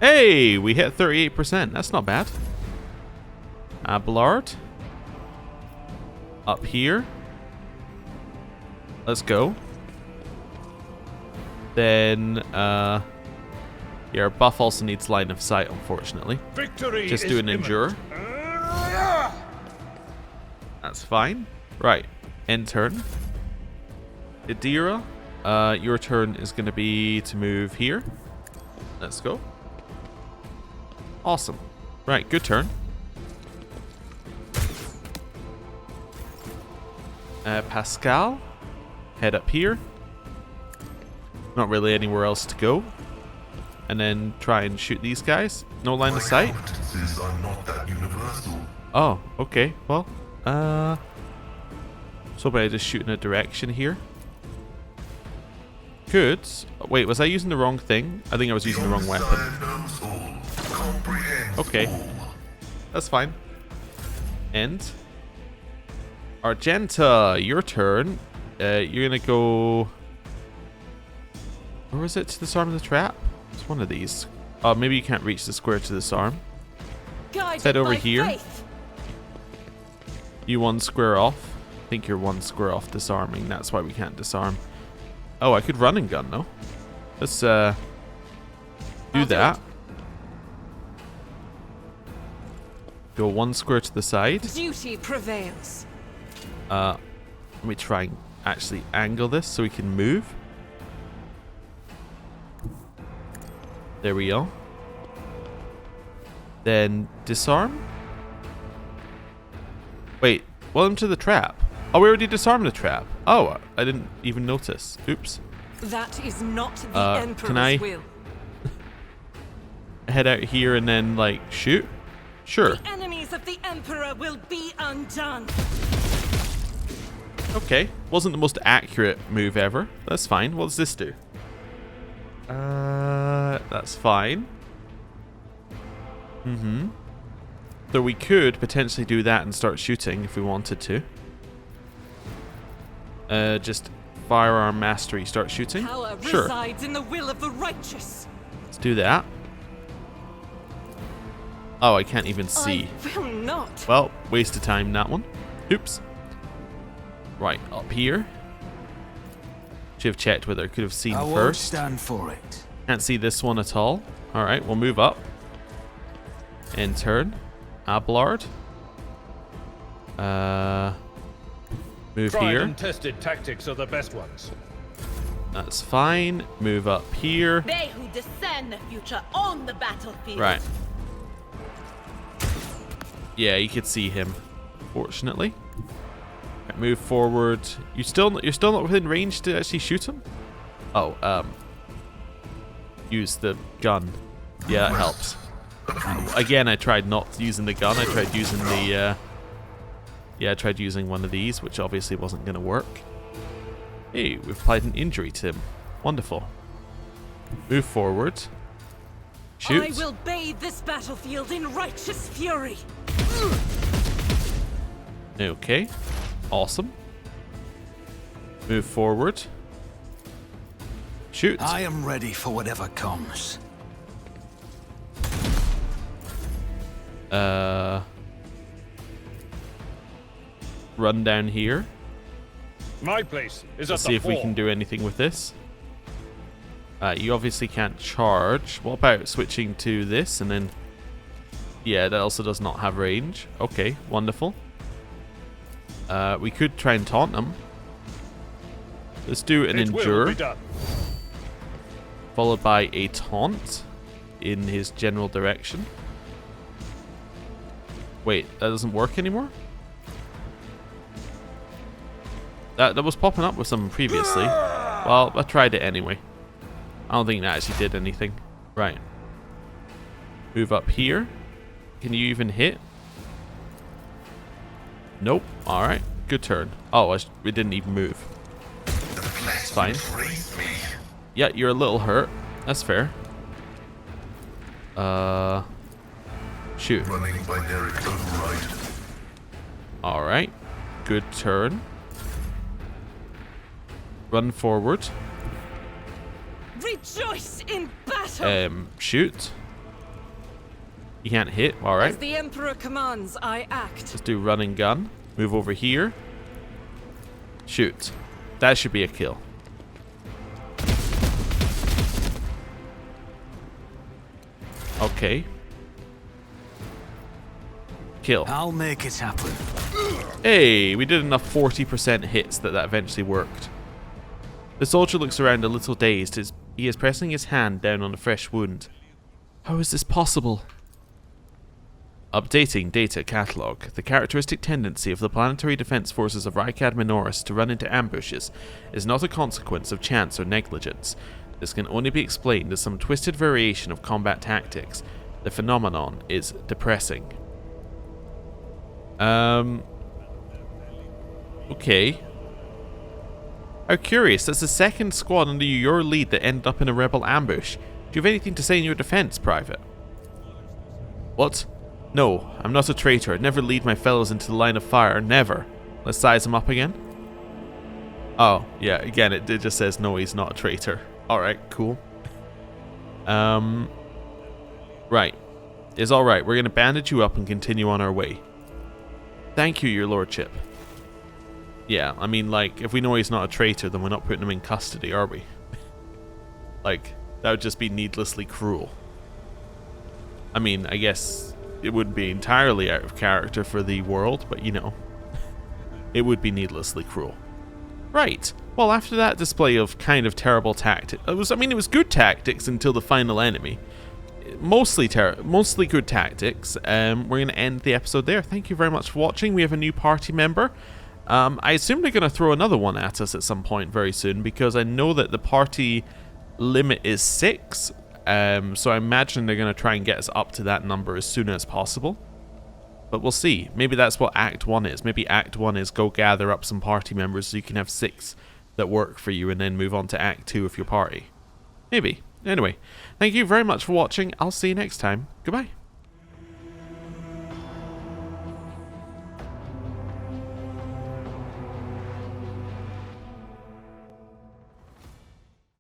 Hey, we hit 38%. That's not bad. Abelard. Up here. Let's go. Then, yeah, our buff also needs line of sight, unfortunately. Victory Just do an endure. That's fine. Right. End turn. Idira, your turn is going to be to move here. Let's go. Awesome. Right, good turn. Pascal, head up here. Not really anywhere else to go. And then try and shoot these guys. No line of sight. Are not that universal. Oh, okay. Well, so by just shooting a direction here. Could. Wait, was I using the wrong thing? I think I was using the wrong weapon. Okay. That's fine. End. Argenta, your turn. You're gonna go... Where was it to disarm the trap? It's one of these. Oh, maybe you can't reach the square to disarm. Let's head over here. Faith. You one square off. I think you're one square off disarming. That's why we can't disarm. Oh, I could run and gun though. Let's do that. Go one square to the side. Duty prevails. Let me try and actually angle this so we can move. There we go. Then disarm. Wait, welcome to the trap. Oh, we already disarmed the trap. Oh, I didn't even notice. Oops. That is not the Emperor's can I will. head out here and then, like, shoot? Sure. The enemies of the Emperor will be undone. Okay. Wasn't the most accurate move ever. That's fine. What does this do? That's fine. So we could potentially do that and start shooting if we wanted to. Just firearm mastery, start shooting. Power Sure. resides in the will of the righteous. Let's do that. Oh, I can't even see. I will not. Well, waste of time, that one. Oops. Right, up here. Should have checked whether I could have seen I won't first. stand for it. Can't see this one at all. Alright, we'll move up. In turn. Abelard. Move Tried here. and tested tactics are the best ones. That's fine. Move up here. They who discern the future on the battlefield. Right. Yeah, you could see him, fortunately. Right, move forward. You're still not within range to actually shoot him? Oh, use the gun. Yeah, that helps. Again, I tried not using the gun. I tried using the I tried using one of these, which obviously wasn't going to work. Hey, we've applied an injury to him. Wonderful. Move forward. Shoot. I will bathe this battlefield in righteous fury. Okay. Awesome. Move forward. Shoot. I am ready for whatever comes. Run down here. My place is Let's at see the if we fore. can do anything with this. You obviously can't charge. What about switching to this and then... Yeah, that also does not have range. Okay, wonderful. We could try and taunt him. Let's do an It will endure, be done. followed by a taunt in his general direction. Wait, that doesn't work anymore? That was popping up with something previously. Well, I tried it anyway. I don't think that actually did anything. Right. Move up here. Can you even hit? Nope. Alright. Good turn. Oh, we didn't even move. It's fine. Yeah, you're a little hurt. That's fair. Shoot. Running binary override. Alright. Good turn. Run forward. Rejoice in battle. Shoot. You can't hit. Alright. As the Emperor commands, I act. Let's do run and gun. Move over here. Shoot. That should be a kill. Okay. Kill. I'll make it happen. Hey, we did enough 40% hits that eventually worked. The soldier looks around a little dazed as he is pressing his hand down on a fresh wound. How is this possible? Updating data catalog. The characteristic tendency of the planetary defense forces of Rykad Minoris to run into ambushes is not a consequence of chance or negligence. This can only be explained as some twisted variation of combat tactics. The phenomenon is depressing. Okay. How curious, that's the second squad under your lead that ended up in a rebel ambush. Do you have anything to say in your defense, Private? What? No, I'm not a traitor. I'd never lead my fellows into the line of fire. Never. Let's size him up again. Oh, yeah, again, it just says no, he's not a traitor. Alright, cool. Right. It's alright, we're gonna bandage you up and continue on our way. Thank you, your lordship. Yeah, I mean, like, if we know he's not a traitor, then we're not putting him in custody, are we? Like, that would just be needlessly cruel. I mean, I guess it wouldn't be entirely out of character for the world, but, you know, it would be needlessly cruel. Right. Well, after that display of kind of terrible tactics, it was good tactics until the final enemy. Mostly good tactics. We're going to end the episode there. Thank you very much for watching. We have a new party member. I assume they're going to throw another one at us at some point very soon, because I know that the party limit is 6. So I imagine they're going to try and get us up to that number as soon as possible. But we'll see. Maybe that's what Act 1 is. Maybe Act 1 is go gather up some party members so you can have 6 that work for you and then move on to Act 2 of your party. Maybe. Anyway, thank you very much for watching. I'll see you next time. Goodbye.